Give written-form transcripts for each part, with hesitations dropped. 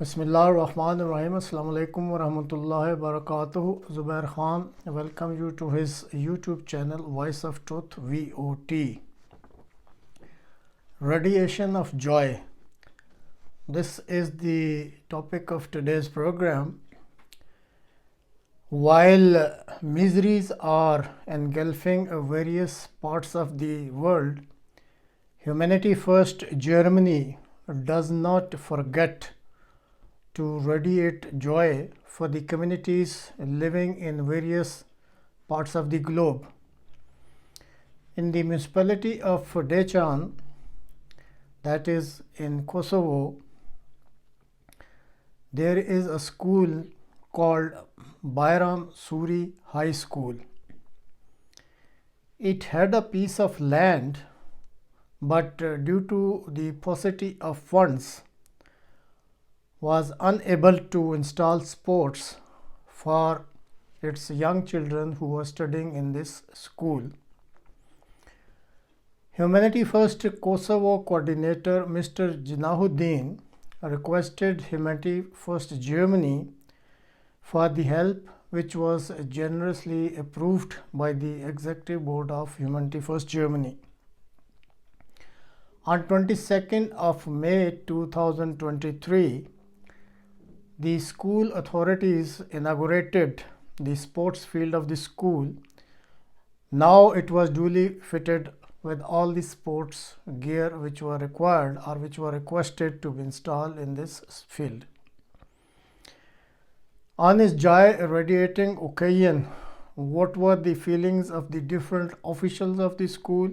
بسم اللہ الرحمن الرحیم. السلام علیکم ورحمۃ اللہ وبرکاتہ. زبیر Khan welcome you to his YouTube channel Voice of Truth V.O.T. Radiation of Joy. This is the topic of today's program. While miseries are engulfing various parts of the world, Humanity First Germany does not forget to radiate joy for the communities living in various parts of the globe. In the municipality of Bejram, that is in Kosovo, there is a school called Bejram High School. It had a piece of land, but due to the paucity of funds, was unable to install sports for its young children who were studying in this school. Humanity First Kosovo coordinator Mr. Jinahuddin requested Humanity First Germany for the help, which was generously approved by the executive board of Humanity First Germany. On 22nd of May 2023, the school authorities inaugurated the sports field of the school. Now it was duly fitted with all the sports gear which were required or which were requested to be installed in this field. On his joy radiating occasion, what were the feelings of the different officials of the school,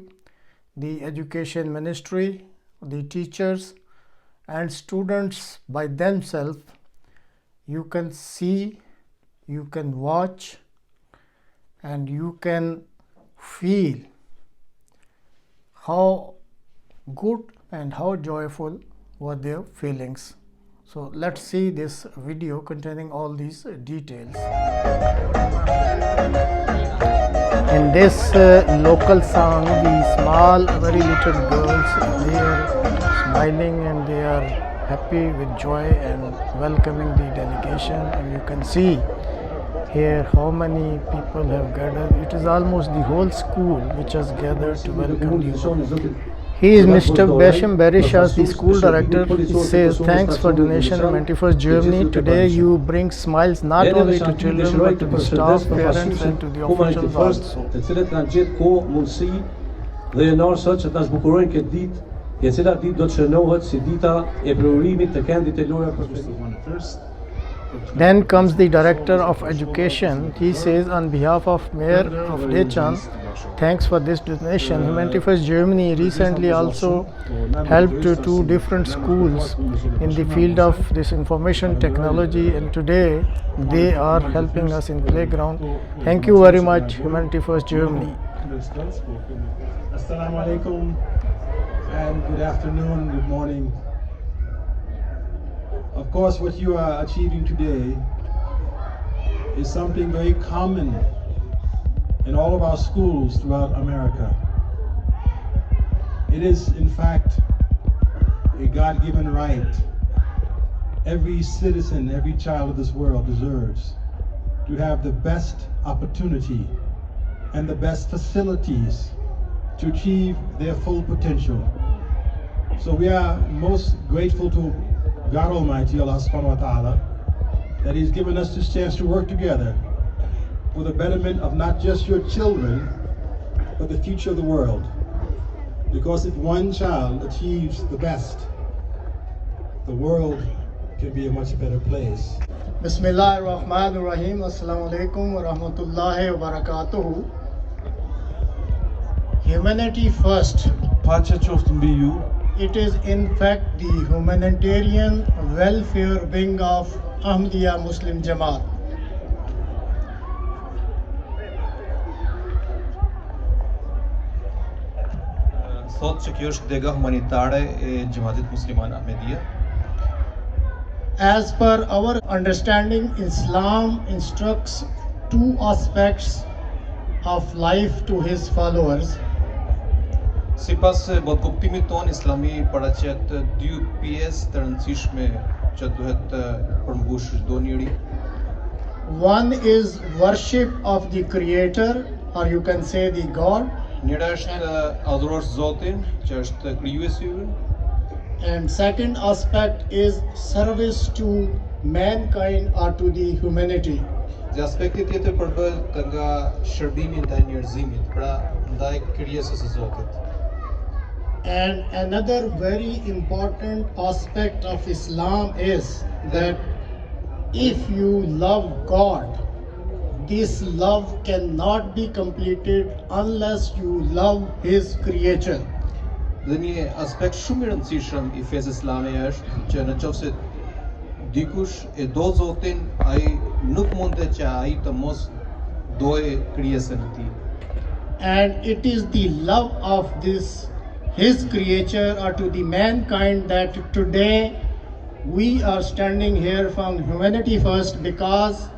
the education ministry, the teachers and students by themselves? You can see, you can watch, and you can feel how good and how joyful were their feelings. So let's see this video containing all these details. In this local song, the small, very little girls, they are smiling and they are happy with joy and welcoming the delegation, and you can see here how many people have gathered. It is almost the whole school which has gathered to welcome you. He is Mr. Bejram, the school director. He says, thanks for donation Humanity First Germany. Today you bring smiles not only to children but to the staff, parents and to the officials also. e cila ditë do të shënohet si dita e provurimit të kendit e lojra për First. Then comes the director of education. He says, on behalf of Mayor of Bejram, thanks for this donation. Humanity First Germany recently also helped to two different schools in the field of this information technology, and today they are helping us in playground. Thank you very much, Humanity First Germany. Assalamu alaikum. And good afternoon, good morning. Of course, what you are achieving today is something very common in all of our schools throughout America. It is, in fact, a God-given right. Every citizen, every child of this world deserves to have the best opportunity and the best facilities to achieve their full potential. So we are most grateful to God Almighty, Allah subhanahu wa ta'ala, that He's given us this chance to work together for the betterment of not just your children, but the future of the world. Because if one child achieves the best, the world can be a much better place. Bismillah ar-Rahman ar-Rahim. Assalamu alaikum wa rahmatullahi wa barakatuhu. Humanity First. Paqja qoftë mbi ju. It is in fact the humanitarian welfare wing of Ahmadiyya Muslim Jamaat. Thot që kjo është dega humanitare e Gjematit Musliman Ahmadiyya. As per our understanding, Islam instructs two aspects of life to his followers. Sipas kuptimit ton, Islami paraqet dy pjesë të rëndësishme që duhet përmbush çdo njeri. One is worship of the Creator, or you can say the God. Njëra është adhurosh Zotin, që është krijuesi ynë. And second aspect is service to mankind or to the humanity. Dhe aspekti tjetër përbëhet nga shërbimi ndaj njerëzimit, pra ndaj krijesës së Zotit. And another very important aspect of Islam is that if you love God, this love cannot be completed unless you love His creature. Dhe një aspekt shumë i rëndësishëm i fesë islame është që nëse dikush e do Zotin, ai nuk mundet që ai të mos dojë krijesën e tij. And it is the love of His creature or to the mankind that today we are standing here from Humanity First, because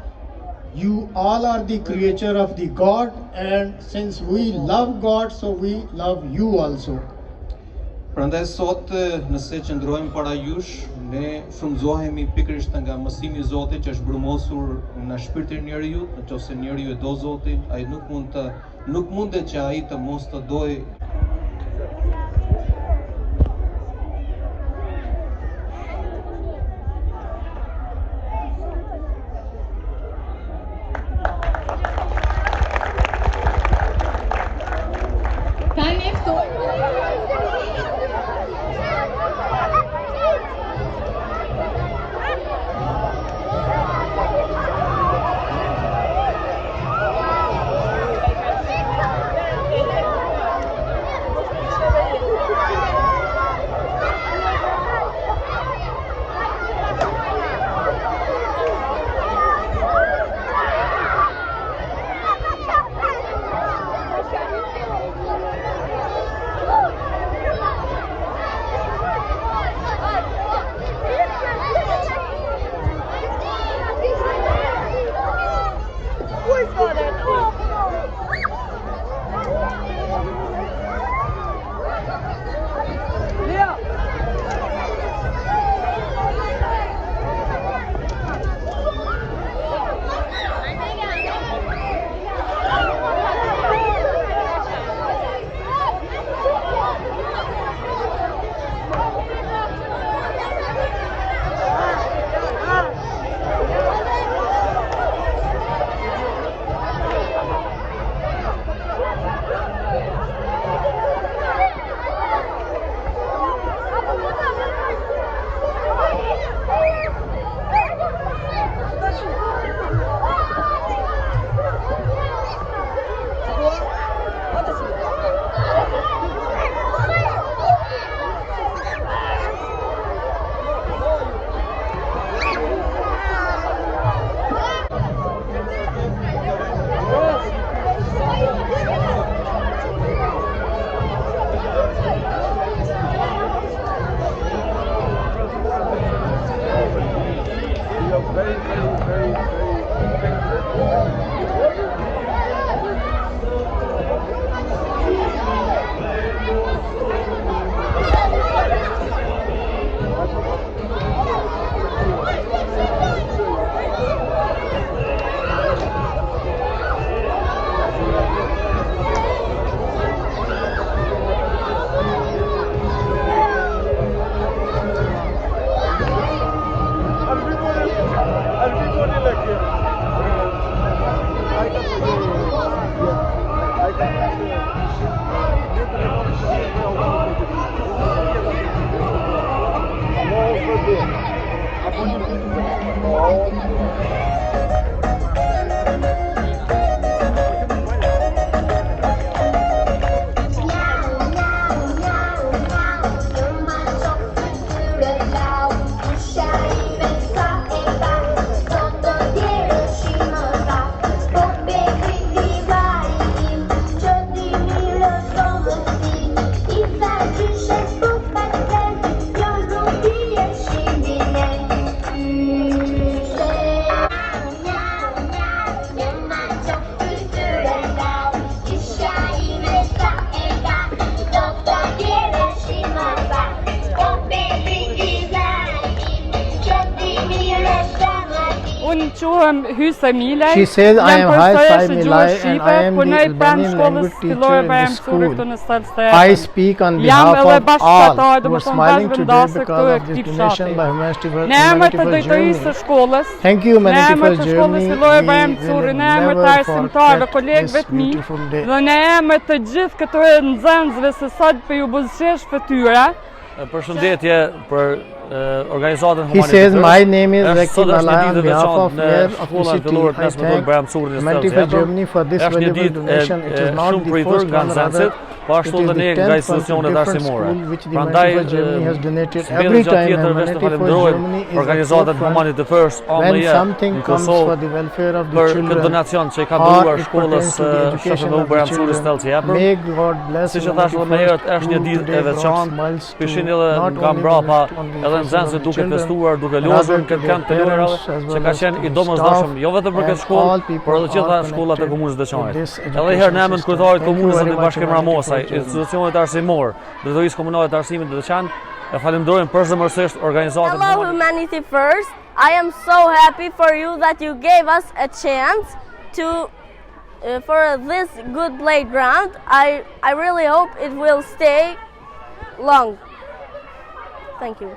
you all are the creature of the God, and since we love God, so we love you also. Prandaj sot nëse qëndrojmë para jush, ne frymëzohemi pikërisht nga mësimi i Zotit që është brumosur në shpirtin e njeriu. Nëse njeriu e do Zotin, ai nuk mundet që ai të mos të dojë. She says, I am Hai Milai and I am the Albanian language teacher in the school. I speak on behalf of all who are smiling today because of this donation by Humanity First Germany. Thank you, Humanity First Germany. We will never forget this beautiful day. Përshëndetje për organizatën He Humanity says, First. my name is Zeki Sot është një Mala on ditë e behalf of veçantë Mayor në of the shkollat city. fillore të I nesër të thank Bejram Humanity First Germany for this Është një valuable ditë donation. It is not shumë the pritur first nga one, rather nxënësit, po ashtu it is edhe ne the nga 10th one institucionet different arsimore. school which the Prandaj Humanity First Germany has donated. zbjellë Every gjatë time tjetër veç të Humanity First falenderojmë Germany is at organizatën forefront Humanity First when AMJ something në comes for Kosovë the welfare of the për këtë children donacion që i ka or dhuruar it shkollës pertains to the education Shefëllu of the Bejram Suri children. Stelci Epër. May God bless Siç e thash edhe më herët, është një ditë e veçantë. Kishin edhe nga mbrapa edhe nxënësit duke festuar, duke lozur këtë kënd të lojrave që ka qenë i domosdoshëm jo vetëm për këtë shkollë, por edhe gjitha shkollat e komunës Veçanit. Edhe herë në emër të kryetarit të komunës dhe Bashkimit Ramosaj, institucionet arsimore, drejtorisë komunale të arsimit të veçantë, e falenderojmë përzemërsisht organizatën. Hello, Humanity First. I am so happy for you that you gave us a chance to for this good playground. I really hope it will stay long. Thank you.